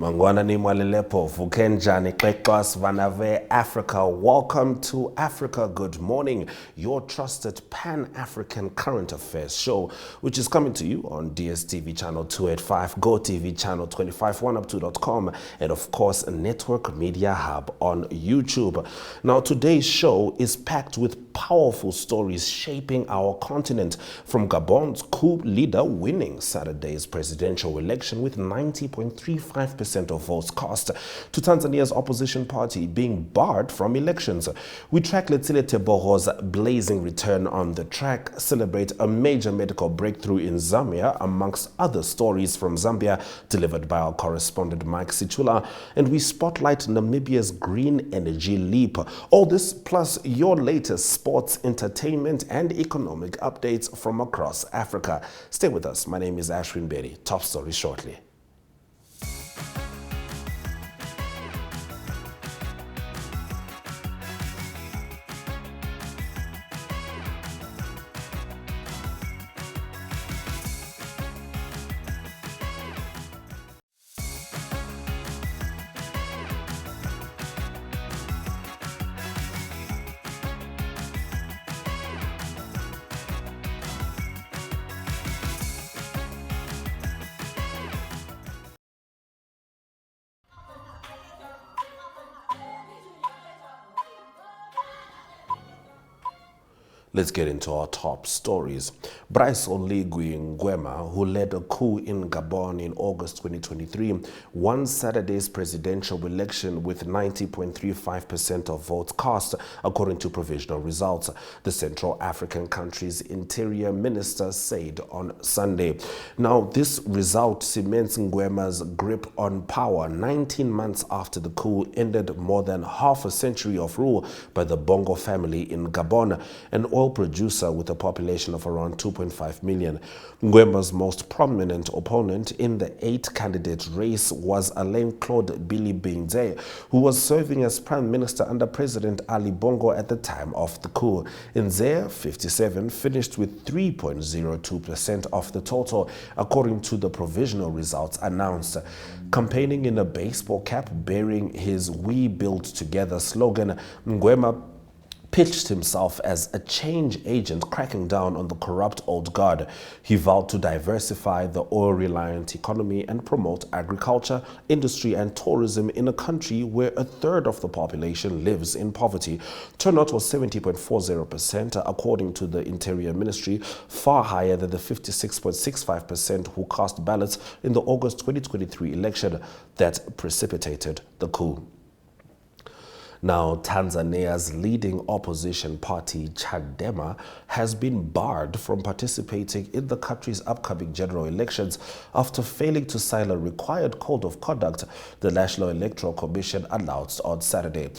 Mangwana ni mwalelepo, vukenjani, klekwas, vanave, Africa. Welcome to Africa Good Morning, your trusted Pan-African current affairs show, which is coming to you on DSTV channel 285, GoTV channel 25, 1up2.com, and of course, Network Media Hub on YouTube. Now, today's show is packed with powerful stories shaping our continent, from Gabon's coup leader winning Saturday's presidential election with 90.35% of votes cast, to Tanzania's opposition party being barred from elections. We track Letsile Tebogo's blazing return on the track, celebrate a major medical breakthrough in Zambia, amongst other stories from Zambia delivered by our correspondent Mike Situla, and we spotlight Namibia's green energy leap. All this plus your latest sports, entertainment, and economic updates from across Africa. Stay with us. My name is Ashwin Berry. Top stories shortly. Let's get into our top stories. Bryce Oligui Nguema, who led a coup in Gabon in August 2023, won Saturday's presidential election with 90.35% of votes cast, according to provisional results, the Central African country's interior minister said on Sunday. Now, this result cements Nguema's grip on power 19 months after the coup ended more than half a century of rule by the Bongo family in Gabon, an oil producer with a population of around 2.5 million. Nguema's most prominent opponent in the 8-candidate race was Alain Claude Billy Bingze, who was serving as prime minister under President Ali Bongo at the time of the coup. Nze, 57, finished with 3.02% of the total, according to the provisional results announced. Campaigning in a baseball cap bearing his "We Build Together" slogan, Nguema pitched himself as a change agent cracking down on the corrupt old guard. He vowed to diversify the oil-reliant economy and promote agriculture, industry, and tourism in a country where a third of the population lives in poverty. Turnout was 70.40%, according to the Interior Ministry, far higher than the 56.65% who cast ballots in the August 2023 election that precipitated the coup. Now, Tanzania's leading opposition party, Chadema, has been barred from participating in the country's upcoming general elections after failing to sign a required code of conduct, the National Electoral Commission announced on Saturday.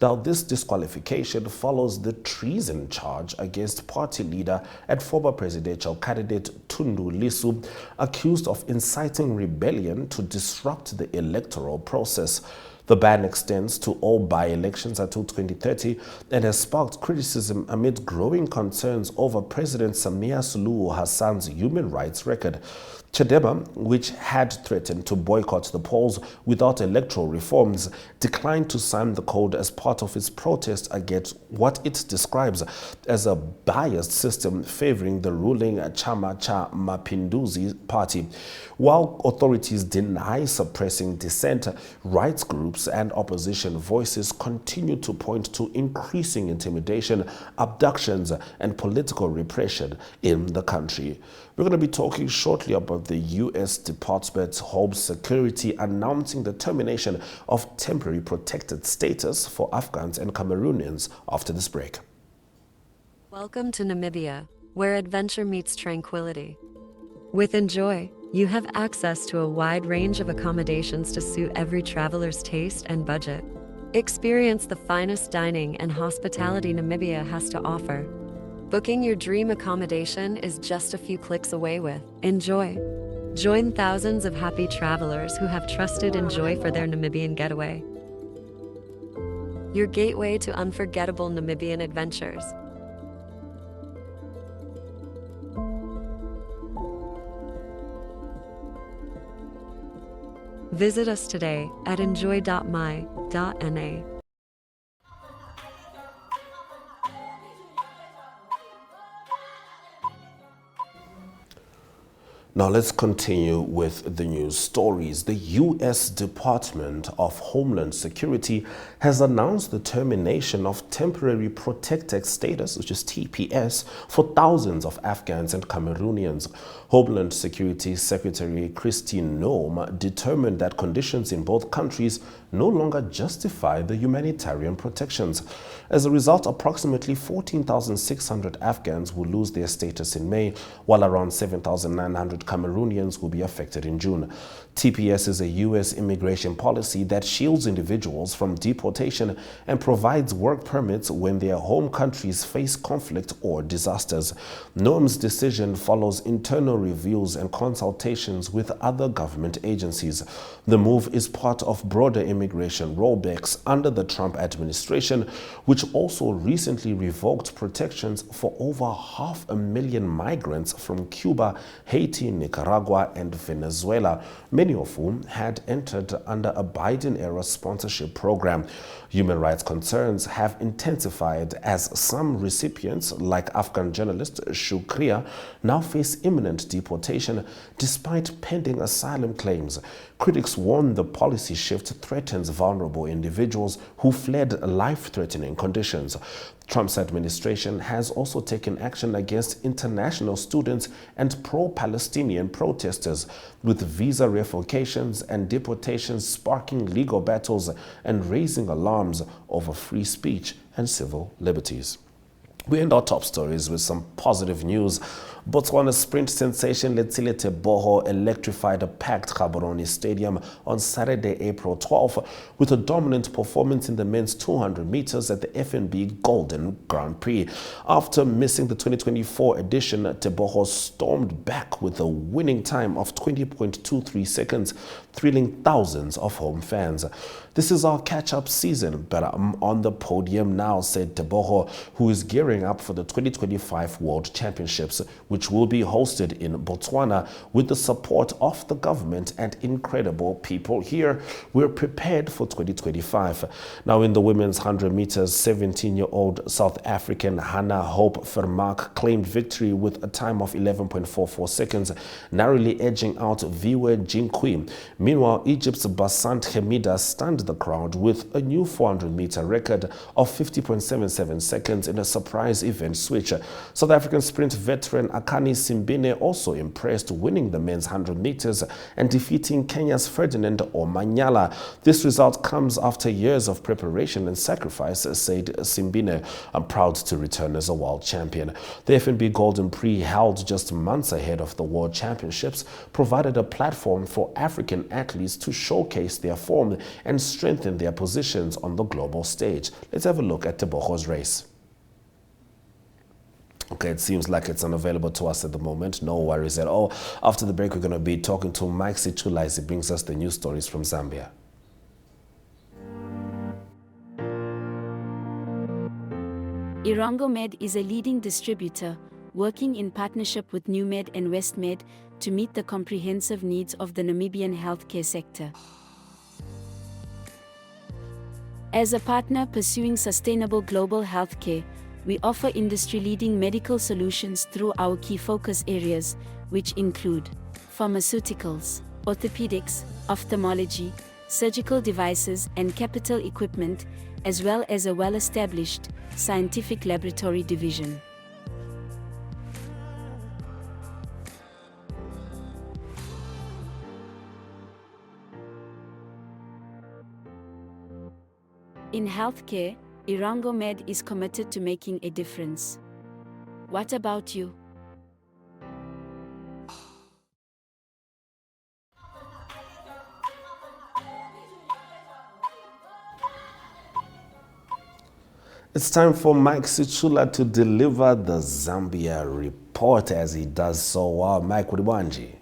Now, this disqualification follows the treason charge against party leader and former presidential candidate Tundu Lissu, accused of inciting rebellion to disrupt the electoral process. The ban extends to all by-elections until 2030 and has sparked criticism amid growing concerns over President Samia Suluhu Hassan's human rights record. Chadema, which had threatened to boycott the polls without electoral reforms, declined to sign the code as part of its protest against what it describes as a biased system favoring the ruling Chama cha Mapinduzi party. While authorities deny suppressing dissent, rights groups and opposition voices continue to point to increasing intimidation, abductions, and political repression in the country. We're going to be talking shortly about the U.S. Department of Homeland Security announcing the termination of temporary protected status for Afghans and Cameroonians after this break. Welcome to Namibia, where adventure meets tranquility. With Enjoy, you have access to a wide range of accommodations to suit every traveler's taste and budget. Experience the finest dining and hospitality Namibia has to offer. Booking your dream accommodation is just a few clicks away with Enjoy. Join thousands of happy travelers who have trusted Enjoy for their Namibian getaway. Your gateway to unforgettable Namibian adventures. Visit us today at enjoy.my.na. Now let's continue with the news stories. The U.S. Department of Homeland Security has announced the termination of temporary protected status, which is TPS, for thousands of Afghans and Cameroonians. Homeland Security Secretary Christine Noem determined that conditions in both countries no longer justify the humanitarian protections. As a result, approximately 14,600 Afghans will lose their status in May, while around 7,900 Cameroonians will be affected in June. TPS is a U.S. immigration policy that shields individuals from deportation and provides work permits when their home countries face conflict or disasters. Noem's decision follows internal reviews and consultations with other government agencies. The move is part of broader immigration rollbacks under the Trump administration, which also recently revoked protections for over 500,000 migrants from Cuba, Haiti, Nicaragua, and Venezuela, many of whom had entered under a Biden-era sponsorship program. Human rights concerns have intensified as some recipients, like Afghan journalist Shukriya, now face imminent deportation despite pending asylum claims. Critics warn the policy shift threatens vulnerable individuals who fled life-threatening conditions. Trump's administration has also taken action against international students and pro-Palestinian protesters, with visa revocations and deportations sparking legal battles and raising alarms over free speech and civil liberties. We end our top stories with some positive news. Botswana sprint sensation Letsile Teboho electrified a packed Gaborone Stadium on Saturday, April 12th, with a dominant performance in the men's 200 meters at the FNB Golden Grand Prix. After missing the 2024 edition, Teboho stormed back with a winning time of 20.23 seconds, thrilling thousands of home fans. "This is our catch-up season, but I'm on the podium now," said Teboho, who is gearing up for the 2025 World Championships, which will be hosted in Botswana with the support of the government and incredible people here. We're prepared for 2025. Now, in the women's 100 meters, 17-year-old South African Hannah Hope Vermaak claimed victory with a time of 11.44 seconds, narrowly edging out Viwe Jinkwi. Meanwhile, Egypt's Basant Hemida stunned the crowd with a new 400-meter record of 50.77 seconds in a surprise event switch. South African sprint veteran Akani Simbine also impressed, winning the men's 100 meters and defeating Kenya's Ferdinand Omanyala. This result comes after years of preparation and sacrifice, said Simbine. "I'm proud to return as a world champion." The FNB Golden Prix, held just months ahead of the World Championships, provided a platform for African athletes to showcase their form and strengthen their positions on the global stage. Let's have a look at Teboho's race. Okay, it seems like it's unavailable to us at the moment. No worries at all. After the break, we're going to be talking to Mike Sichula as he brings us the news stories from Zambia. Irango Med is a leading distributor, working in partnership with NewMed and WestMed to meet the comprehensive needs of the Namibian healthcare sector. As a partner pursuing sustainable global healthcare, we offer industry-leading medical solutions through our key focus areas, which include pharmaceuticals, orthopedics, ophthalmology, surgical devices, and capital equipment, as well as a well-established scientific laboratory division. In healthcare, Irango Med is committed to making a difference. What about you? It's time for Mike Sichula to deliver the Zambia report, as he does so well. Mike Muribanji.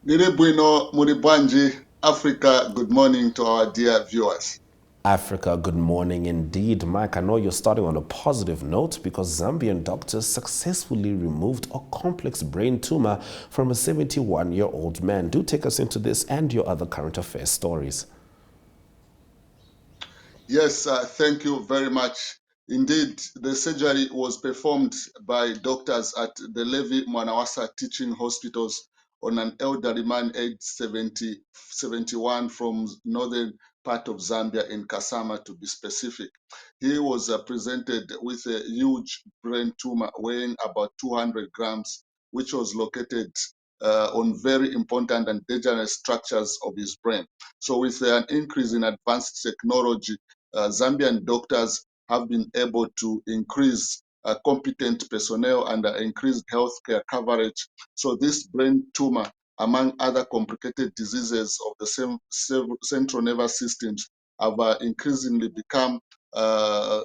Nire Bueno Muribanji, Africa, good morning to our dear viewers. Africa, good morning indeed. Mike, I know you're starting on a positive note because Zambian doctors successfully removed a complex brain tumor from a 71-year-old man. Do take us into this and your other current affairs stories. Yes, thank you very much. Indeed, the surgery was performed by doctors at the Levi Mwanawasa Teaching Hospitals on an elderly man aged 71 from northern part of Zambia in Kasama, to be specific. He was presented with a huge brain tumor weighing about 200 grams, which was located on very important and dangerous structures of his brain. So with an increase in advanced technology, Zambian doctors have been able to increase competent personnel and increased healthcare coverage. So this brain tumor, among other complicated diseases of the central nervous systems, have increasingly become a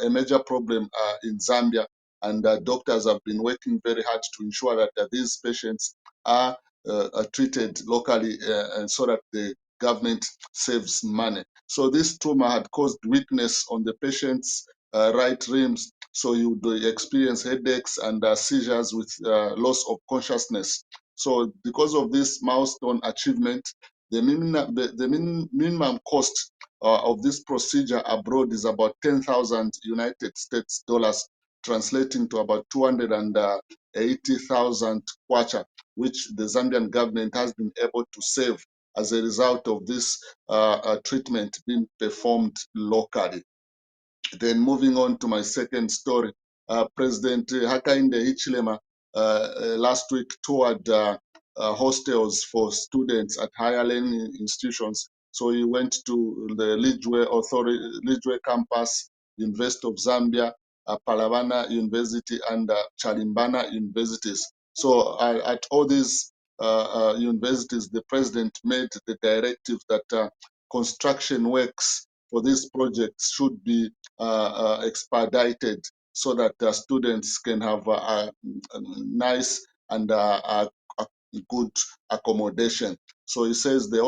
major problem in Zambia. And doctors have been working very hard to ensure that these patients are treated locally so that the government saves money. So this tumor had caused weakness on the patient's right rims. So you would experience headaches and seizures with loss of consciousness. So because of this milestone achievement, the minimum cost of this procedure abroad is about 10,000 United States dollars, translating to about 280,000 kwacha, which the Zambian government has been able to save as a result of this treatment being performed locally. Then moving on to my second story, President Hakainde Hichilema last week toured hostels for students at higher learning institutions. So he went to the Lijwe campus, University of Zambia, Palavana University, and Chalimbana universities. So at all these universities, the president made the directive that construction works for these projects should be expedited so that students can have a nice and good accommodation. So he says the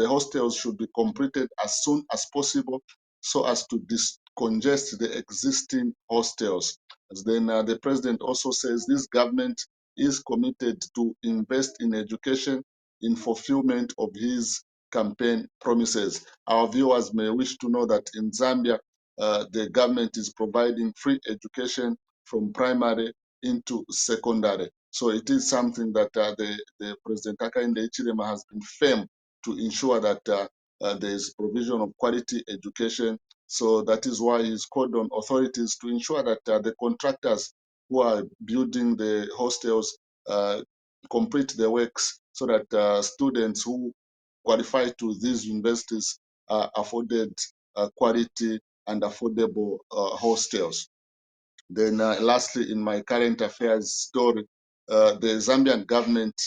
hostels should be completed as soon as possible so as to decongest the existing hostels. Then the president also says this government is committed to invest in education in fulfillment of his campaign promises. Our viewers may wish to know that in Zambia, the government is providing free education from primary into secondary. So it is something that the President Hakainde Hichilema has been firm to ensure that there is provision of quality education. So that is why he's called on authorities to ensure that the contractors who are building the hostels complete the works so that students who qualify to these universities are afforded quality and affordable hostels. Then lastly, in my current affairs story, the Zambian government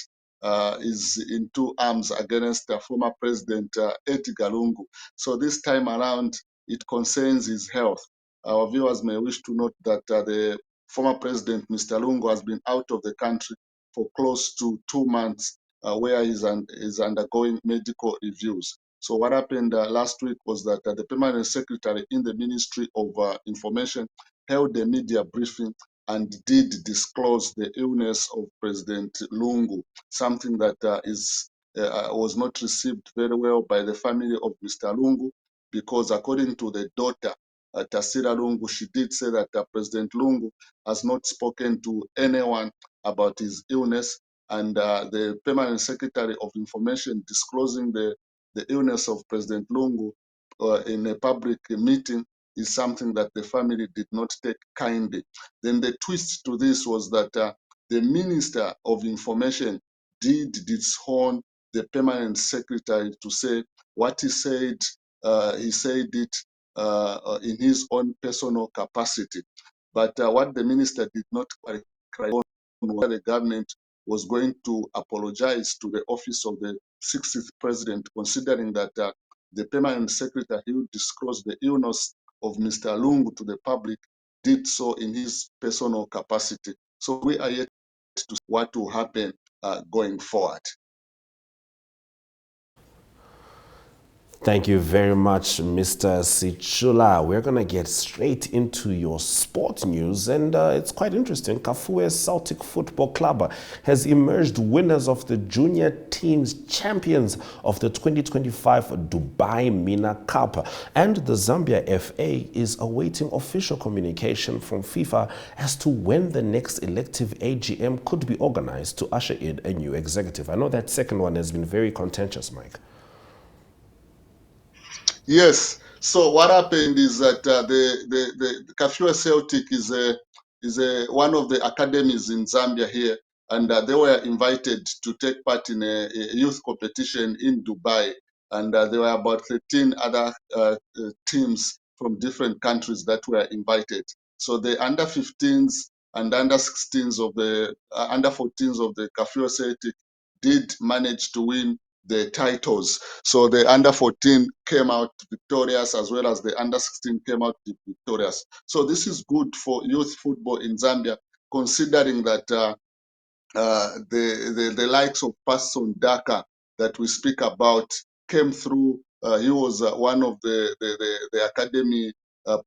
is in two arms against former President Edgar Lungu. So this time around, it concerns his health. Our viewers may wish to note that the former president, Mr. Lungu, has been out of the country for close to 2 months, where he's undergoing medical reviews. So what happened last week was that the permanent secretary in the Ministry of Information held a media briefing and did disclose the illness of President Lungu, something that was not received very well by the family of Mr. Lungu, because according to the daughter, Tasira Lungu, she did say that President Lungu has not spoken to anyone about his illness, and the permanent secretary of information disclosing the illness of President Lungu in a public meeting is something that the family did not take kindly. Then the twist to this was that the Minister of Information did disown the permanent secretary to say what he said it in his own personal capacity. But what the minister did not clarify on was the government was going to apologize to the office of the 60th president, considering that the permanent secretary who disclosed the illness of Mr. Lungu to the public did so in his personal capacity. So we are yet to see what will happen going forward. Thank you very much, Mr. Sichula. We're going to get straight into your sport news, and it's quite interesting. Kafue Celtic Football Club has emerged winners of the junior teams champions of the 2025 Dubai MENA Cup, and the Zambia FA is awaiting official communication from FIFA as to when the next elective AGM could be organized to usher in a new executive. I know that second one has been very contentious, Mike. Yes. So what happened is that the Kafue Celtic is one of the academies in Zambia here, and they were invited to take part in a youth competition in Dubai, and there were about 13 other teams from different countries that were invited. So the under 15s and under 16s of the under 14s of the Kafue Celtic did manage to win the titles. So the under 14 came out victorious, as well as the under 16 came out victorious. So this is good for youth football in Zambia, considering that the likes of Passon Daka that we speak about came through. He was one of the academy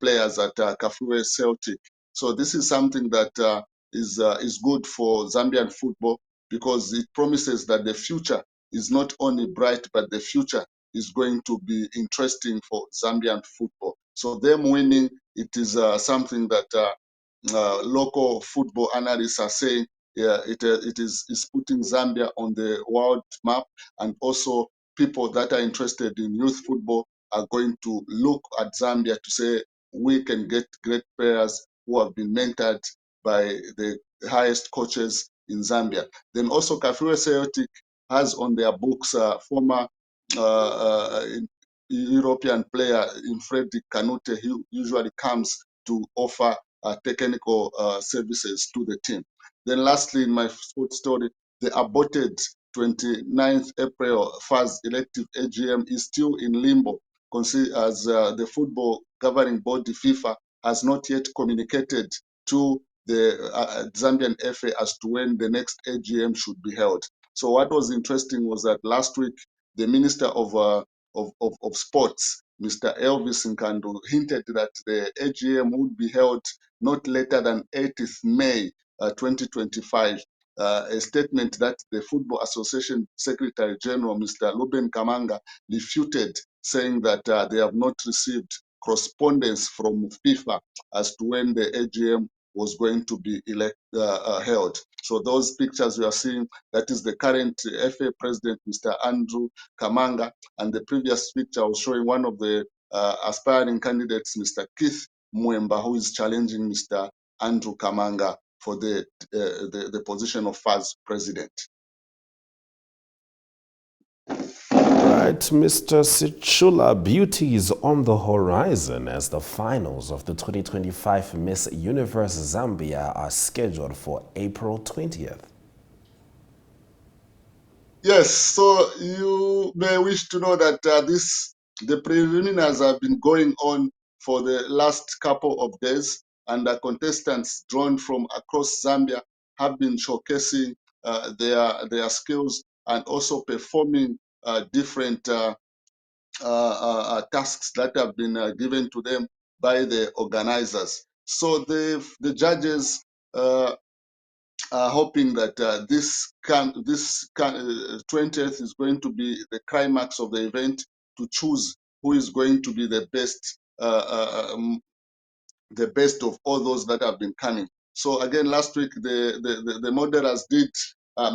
players at Kafue Celtic. So this is something that is good for Zambian football, because it promises that the future is not only bright, but the future is going to be interesting for Zambian football. So them winning, it is something that local football analysts are saying, yeah, it is putting Zambia on the world map, and also people that are interested in youth football are going to look at Zambia to say we can get great players who have been mentored by the highest coaches in Zambia. Then also Kafue Celtic has on their books former European player in Frederick Kanute, who usually comes to offer technical services to the team. Then lastly, in my sports story, the aborted 29th April first elective AGM is still in limbo, as the football governing body FIFA has not yet communicated to the Zambian FA as to when the next AGM should be held. So what was interesting was that last week, the Minister of Sports, Mr. Elvis Nkandu, hinted that the AGM would be held not later than 8th May 2025. A statement that the Football Association Secretary General, Mr. Ruben Kamanga, refuted, saying that they have not received correspondence from FIFA as to when the AGM was going to be held. So those pictures we are seeing, that is the current FA president, Mr. Andrew Kamanga, and the previous picture was showing one of the aspiring candidates, Mr. Keith Mwemba, who is challenging Mr. Andrew Kamanga for the position of first president. Right, Mr. Sichula, beauty is on the horizon as the finals of the 2025 Miss Universe Zambia are scheduled for April 20th. Yes, so you may wish to know that the preliminaries have been going on for the last couple of days, and the contestants drawn from across Zambia have been showcasing their skills and also performing different tasks that have been given to them by the organizers. So the judges are hoping that this 20th is going to be the climax of the event, to choose who is going to be the best of all those that have been coming. So again, last week the moderators did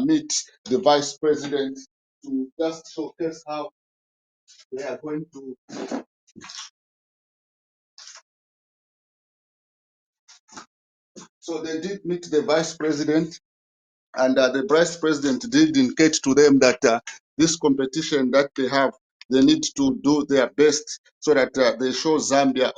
meet the vice president to just showcase how they are going to. So they did meet the vice president, and the vice president did indicate to them that this competition that they have, they need to do their best so that they show Zambia uh,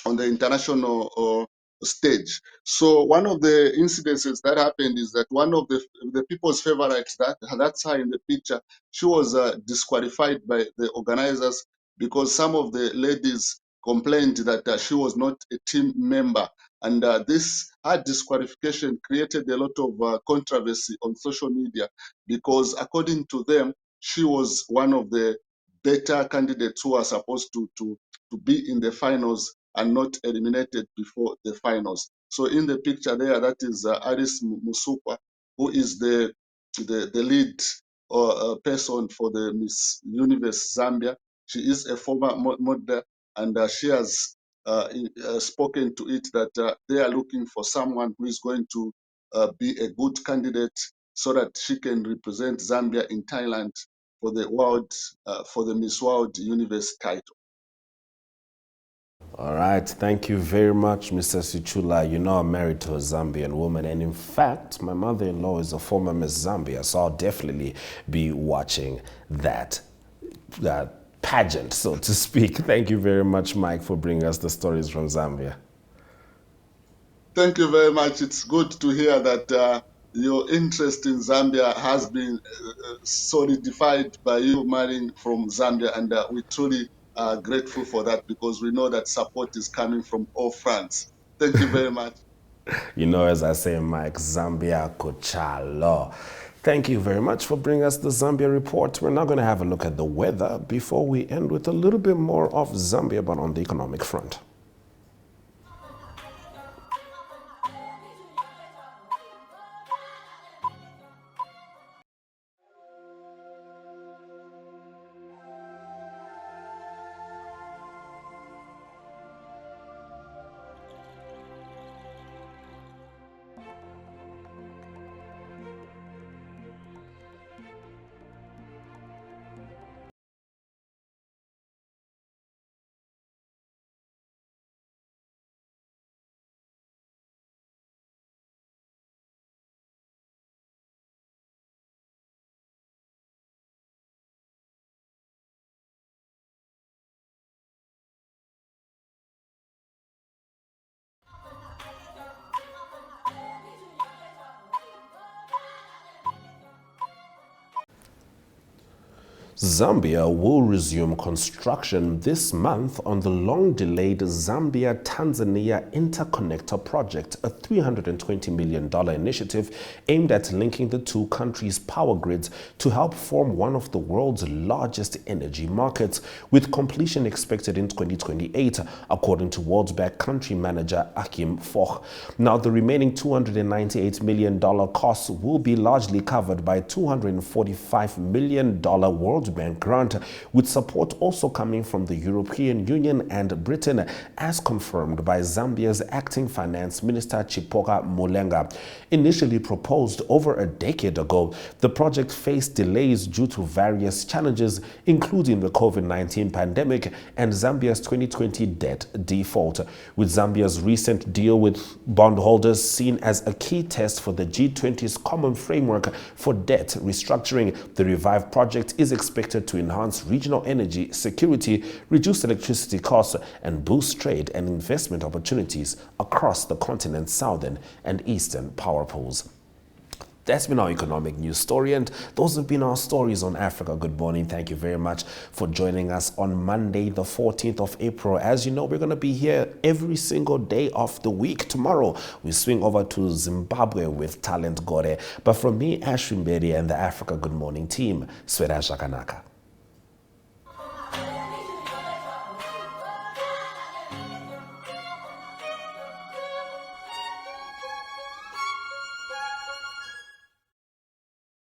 on the international stage. So one of the incidences that happened is that one of the people's favorites, that's her in the picture, she was disqualified by the organizers because some of the ladies complained that she was not a team member, and this her disqualification created a lot of controversy on social media, because according to them, she was one of the better candidates who are supposed to be in the finals and not eliminated before the finals. So in the picture there, that is Alice Musukwa, who is the lead person for the Miss Universe Zambia. She is a former model, and she has spoken to it that they are looking for someone who is going to be a good candidate so that she can represent Zambia in Thailand for the for the Miss World Universe title. All right, thank you very much, Mr. Sichula. You know I'm married to a Zambian woman, and in fact, my mother-in-law is a former Miss Zambia, so I'll definitely be watching that pageant, so to speak. Thank you very much, Mike, for bringing us the stories from Zambia. Thank you very much. It's good to hear that your interest in Zambia has been solidified by you marrying from Zambia, and we truly are grateful for that because we know that support is coming from all fronts. Thank you very much. You know, as I say, Mike, Zambia Kuchalo. Thank you very much for bringing us the Zambia report. We're now going to have a look at the weather before we end with a little bit more of Zambia, but on the economic front. Zambia will resume construction this month on the long-delayed Zambia-Tanzania Interconnector Project, a $320 million initiative aimed at linking the two countries' power grids to help form one of the world's largest energy markets, with completion expected in 2028, according to World Bank country manager Akim Foch. Now, the remaining $298 million costs will be largely covered by $245 million World Bank grant, with support also coming from the European Union and Britain, as confirmed by Zambia's acting finance minister Chipoka Mulenga. Initially proposed over a decade ago, the project faced delays due to various challenges, including the COVID-19 pandemic and Zambia's 2020 debt default, with Zambia's recent deal with bondholders seen as a key test for the G20's common framework for debt restructuring. The revived project is expected to enhance regional energy security, reduce electricity costs, and boost trade and investment opportunities across the continent's southern and eastern power pools. That's been our economic news story, and those have been our stories on Africa Good Morning. Thank you very much for joining us on Monday, the 14th of April. As you know, we're going to be here every single day of the week. Tomorrow, we swing over to Zimbabwe with Talent Gore. But from me, Ashwin Bedi, and the Africa Good Morning team, Swera Shakanaka.